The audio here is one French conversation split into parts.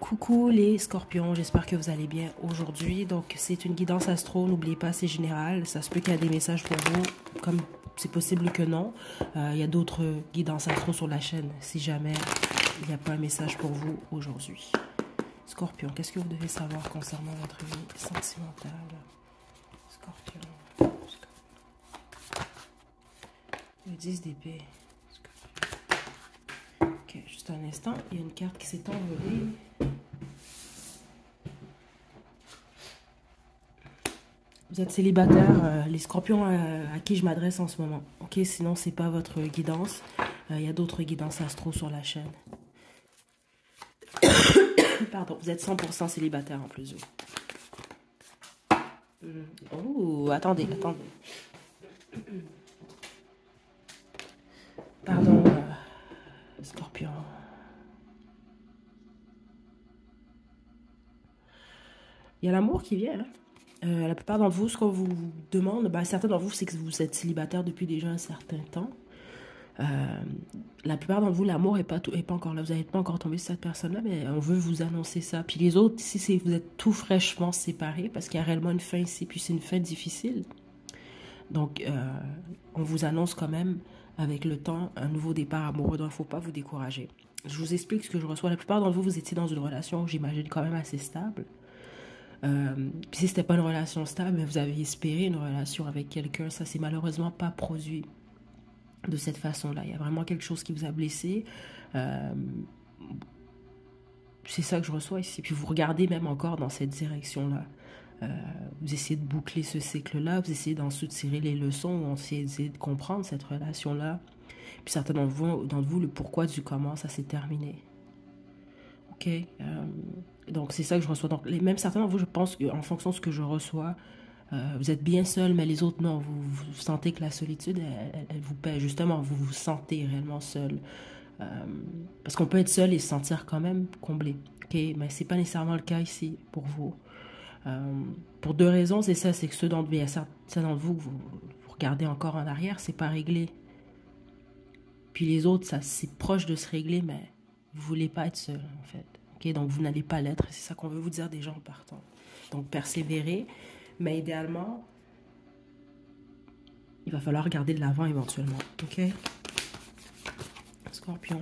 Coucou les scorpions, j'espère que vous allez bien aujourd'hui. Donc c'est une guidance astro, n'oubliez pas, c'est général. Ça se peut qu'il y ait des messages pour vous, comme c'est possible que non. Il y a d'autres guidances astro sur la chaîne, si jamais il n'y a pas un message pour vous aujourd'hui. Scorpion, qu'est-ce que vous devez savoir concernant votre vie sentimentale? Scorpion. Le 10 d'épée. Ok, juste un instant, il y a une carte qui s'est envolée. Vous êtes célibataire, les scorpions à qui je m'adresse en ce moment. Ok, sinon c'est pas votre guidance. Il y a d'autres guidances astro sur la chaîne. Pardon, vous êtes 100% célibataire en plus. Oh, attendez. Pardon, scorpion. Il y a l'amour qui vient. La plupart d'entre vous, ce qu'on vous demande, certains d'entre vous, c'est que vous êtes célibataire depuis déjà un certain temps. La plupart d'entre vous, l'amour n'est pas encore là. Vous n'êtes pas encore tombé sur cette personne-là, mais on veut vous annoncer ça. Puis les autres, ici, vous êtes tout fraîchement séparés parce qu'il y a réellement une fin ici, puis c'est une fin difficile. Donc, on vous annonce quand même, avec le temps, un nouveau départ amoureux. Donc, il ne faut pas vous décourager. Je vous explique ce que je reçois. La plupart d'entre vous, vous étiez dans une relation, j'imagine, quand même assez stable. Puis si c'était pas une relation stable, mais vous avez espéré une relation avec quelqu'un, ça s'est malheureusement pas produit de cette façon-là. Il y a vraiment quelque chose qui vous a blessé. C'est ça que je reçois ici. Puis vous regardez même encore dans cette direction-là. Vous essayez de boucler ce cycle-là, vous essayez d'en soutirer les leçons, on essayé de comprendre cette relation-là. Puis certains d'entre vous, le pourquoi du comment, ça s'est terminé. Ok, donc c'est ça que je reçois. Donc même certains d'entre vous, je pense qu'en fonction de ce que je reçois, vous êtes bien seul, mais les autres non. Vous sentez que la solitude, elle vous pèse. Justement, vous vous sentez réellement seul. Parce qu'on peut être seul et se sentir quand même comblé. Ok, mais c'est pas nécessairement le cas ici pour vous. Pour deux raisons, c'est ça, c'est que ceux d'entre vous, il y a certains d'entre vous, vous regardez encore en arrière, c'est pas réglé. Puis les autres, ça c'est proche de se régler, mais vous voulez pas être seul en fait. Okay, donc vous n'allez pas l'être, c'est ça qu'on veut vous dire déjà en partant. Donc persévérer, mais idéalement, il va falloir regarder de l'avant éventuellement. Ok, Scorpion,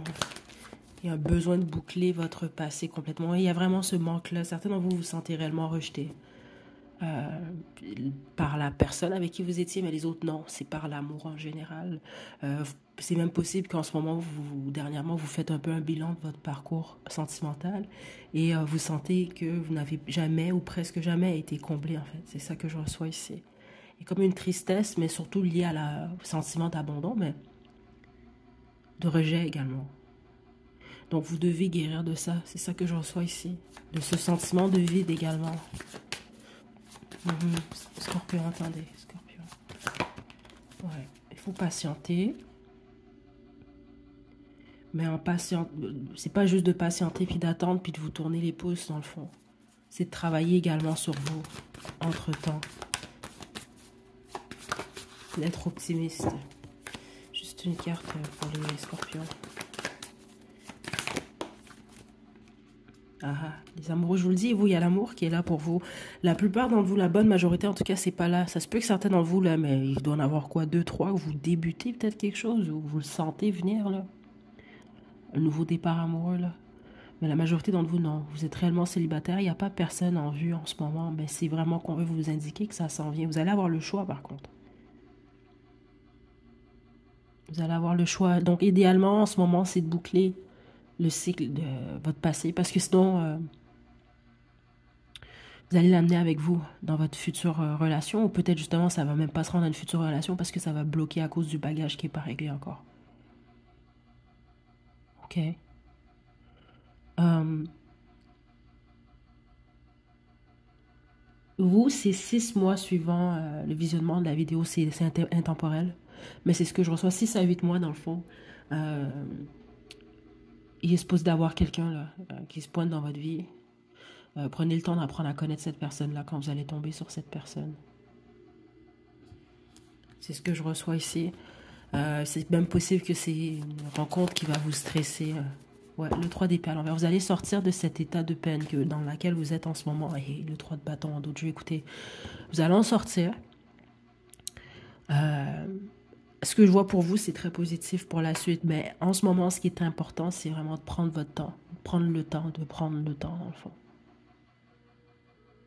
il y a un besoin de boucler votre passé complètement. Et il y a vraiment ce manque-là. Certains d'entre vous vous sentez réellement rejeté par la personne avec qui vous étiez, mais les autres non, c'est par l'amour en général. C'est même possible qu'en ce moment, dernièrement, vous faites un peu un bilan de votre parcours sentimental et vous sentez que vous n'avez jamais ou presque jamais été comblé en fait. C'est ça que je reçois ici. Et comme une tristesse, mais surtout liée au sentiment d'abandon, mais de rejet également. Donc vous devez guérir de ça, c'est ça que je reçois ici. De ce sentiment de vide également. Scorpion, attendez, Scorpion. Ouais, il faut patienter. Mais en patient, c'est pas juste de patienter puis d'attendre puis de vous tourner les pouces dans le fond. C'est de travailler également sur vous entre-temps. D'être optimiste. Juste une carte pour les scorpions. Ah, les amoureux, je vous le dis, vous, il y a l'amour qui est là pour vous. La plupart d'entre vous, la bonne majorité, en tout cas, c'est pas là. Ça se peut que certains d'entre vous, là, mais il doit en avoir quoi, 2, 3, où vous débutez peut-être quelque chose, où vous le sentez venir, là. Un nouveau départ amoureux, là. Mais la majorité d'entre vous, non. Vous êtes réellement célibataire. Il n'y a pas personne en vue en ce moment. Mais c'est vraiment qu'on veut vous indiquer que ça s'en vient. Vous allez avoir le choix, par contre. Vous allez avoir le choix. Donc, idéalement, en ce moment, c'est de boucler le cycle de votre passé. Parce que sinon, vous allez l'amener avec vous dans votre future relation. Ou peut-être, justement, ça va même pas se rendre à une future relation parce que ça va bloquer à cause du bagage qui n'est pas réglé encore. OK. Vous, c'est 6 mois suivant le visionnement de la vidéo, c'est intemporel. Mais c'est ce que je reçois, 6 à 8 mois dans le fond. Il est supposé d'avoir quelqu'un là qui se pointe dans votre vie. Prenez le temps d'apprendre à connaître cette personne-là quand vous allez tomber sur cette personne. C'est ce que je reçois ici. C'est même possible que c'est une rencontre qui va vous stresser Ouais, le 3 d'épée à l'envers. Vous allez sortir de cet état de peine dans lequel vous êtes en ce moment. Et le 3 de bâton en d'autres jeux, écoutez, vous allez en sortir. Ce que je vois pour vous, c'est très positif pour la suite. Mais en ce moment, ce qui est important, c'est vraiment de prendre votre temps. Prendre le temps, dans le fond.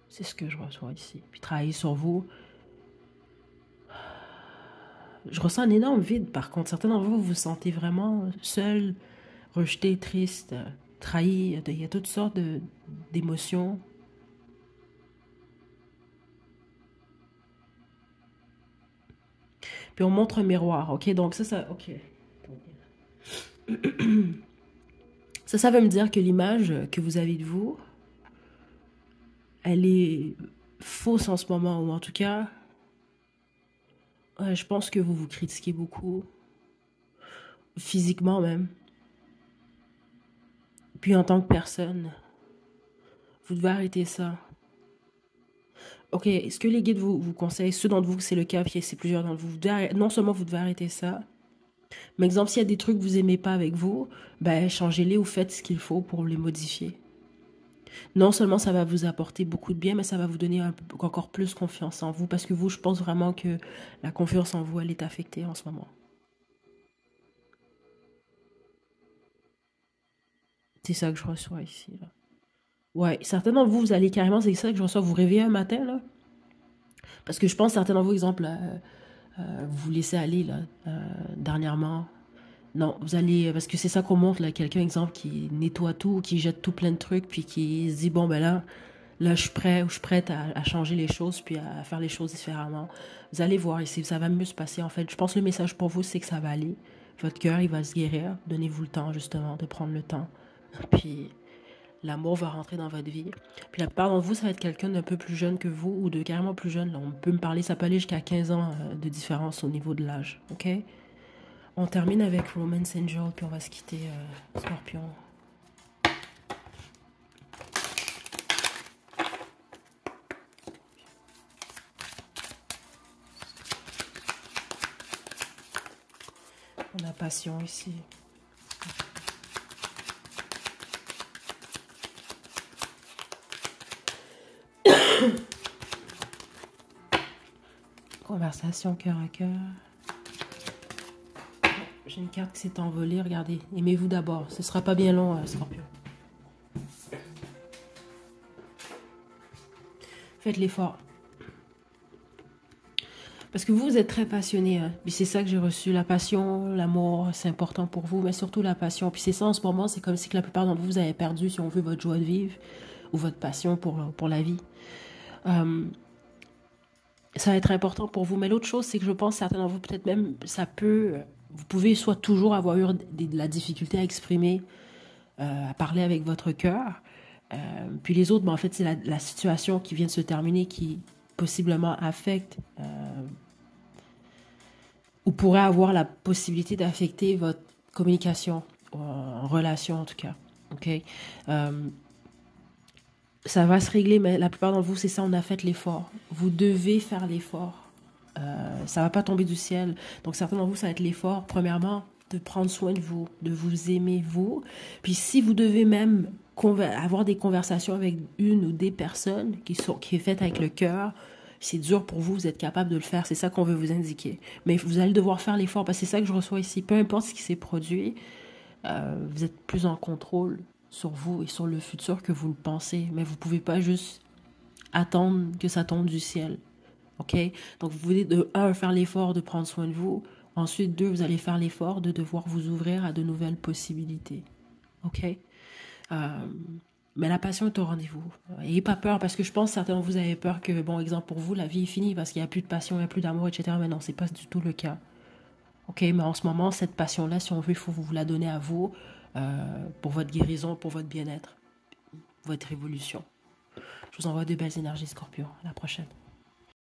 C'est ce que je reçois ici. Puis travailler sur vous. Je ressens un énorme vide, par contre. Certains d'entre vous, vous vous sentez vraiment seul, rejeté, triste, trahi. Il y a toutes sortes d'émotions. Puis on montre un miroir, ok? Donc ça, ok. Ça veut me dire que l'image que vous avez de vous, elle est fausse en ce moment, ou en tout cas, ouais, je pense que vous vous critiquez beaucoup, physiquement même. Puis en tant que personne, vous devez arrêter ça. Ok, est-ce que les guides vous conseillent, ceux d'entre vous que c'est le cas, puis c'est plusieurs d'entre vous, non seulement vous devez arrêter ça, mais exemple, s'il y a des trucs que vous aimez pas avec vous, ben changez-les ou faites ce qu'il faut pour les modifier. Non seulement ça va vous apporter beaucoup de bien, mais ça va vous donner encore plus confiance en vous, parce que vous, je pense vraiment que la confiance en vous, elle est affectée en ce moment. C'est ça que je reçois ici, là. Ouais, certains d'entre vous, vous allez carrément, c'est ça que je reçois, vous réveillez un matin, là. Parce que je pense, certains d'entre vous, exemple, vous vous laissez aller, là, dernièrement. Non, vous allez, parce que c'est ça qu'on montre, là, quelqu'un, exemple, qui nettoie tout, qui jette tout plein de trucs, puis qui se dit, bon, ben là, je suis prêt, ou je suis prête à changer les choses, puis à faire les choses différemment. Vous allez voir ici, ça va mieux se passer, en fait. Je pense que le message pour vous, c'est que ça va aller. Votre cœur, il va se guérir. Donnez-vous le temps, justement, de prendre le temps. Puis l'amour va rentrer dans votre vie. Puis la plupart d'entre vous, ça va être quelqu'un d'un peu plus jeune que vous, ou de carrément plus jeune. Là, on peut me parler, ça peut aller jusqu'à 15 ans de différence au niveau de l'âge, ok? On termine avec Romance Angel, puis on va se quitter, Scorpion. On a passion ici. Conversation cœur à cœur. J'ai une carte qui s'est envolée, regardez. Aimez-vous d'abord. Ce sera pas bien long, Scorpion. Faites l'effort. Parce que vous êtes très passionné. Hein. Puis c'est ça que j'ai reçu. La passion, l'amour, c'est important pour vous, mais surtout la passion. Puis c'est ça en ce moment, c'est comme si que la plupart d'entre vous, vous avez perdu, si on veut, votre joie de vivre ou votre passion pour la vie. Ça va être important pour vous. Mais l'autre chose, c'est que je pense, certains d'entre vous, peut-être même, vous pouvez soit toujours avoir eu de la difficulté à exprimer, à parler avec votre cœur. Puis les autres, ben, en fait, c'est la situation qui vient de se terminer qui possiblement affecte ou pourrait avoir la possibilité d'affecter votre communication, en relation en tout cas. Ok, ça va se régler, mais la plupart d'entre vous, c'est ça, on a fait l'effort. Vous devez faire l'effort. Ça va pas tomber du ciel. Donc certains d'entre vous, ça va être l'effort, premièrement, de prendre soin de vous aimer vous. Puis si vous devez même avoir des conversations avec une ou des personnes qui est faite avec le cœur, c'est dur pour vous, vous êtes capable de le faire, c'est ça qu'on veut vous indiquer. Mais vous allez devoir faire l'effort, parce que c'est ça que je reçois ici. Peu importe ce qui s'est produit, vous êtes plus en contrôle sur vous et sur le futur que vous le pensez. Mais vous pouvez pas juste attendre que ça tombe du ciel. OK? Donc, vous voulez de un, faire l'effort de prendre soin de vous. Ensuite, deux, vous allez faire l'effort de devoir vous ouvrir à de nouvelles possibilités. OK? Mais la passion est au rendez-vous. N'ayez pas peur, parce que je pense que certains de vous avez peur que, bon, exemple pour vous, la vie est finie parce qu'il n'y a plus de passion, il n'y a plus d'amour, etc. Mais non, c'est pas du tout le cas. OK? Mais en ce moment, cette passion-là, si on veut, il faut vous la donner à vous pour votre guérison, pour votre bien-être, votre évolution. Je vous envoie de belles énergies, Scorpion. À la prochaine.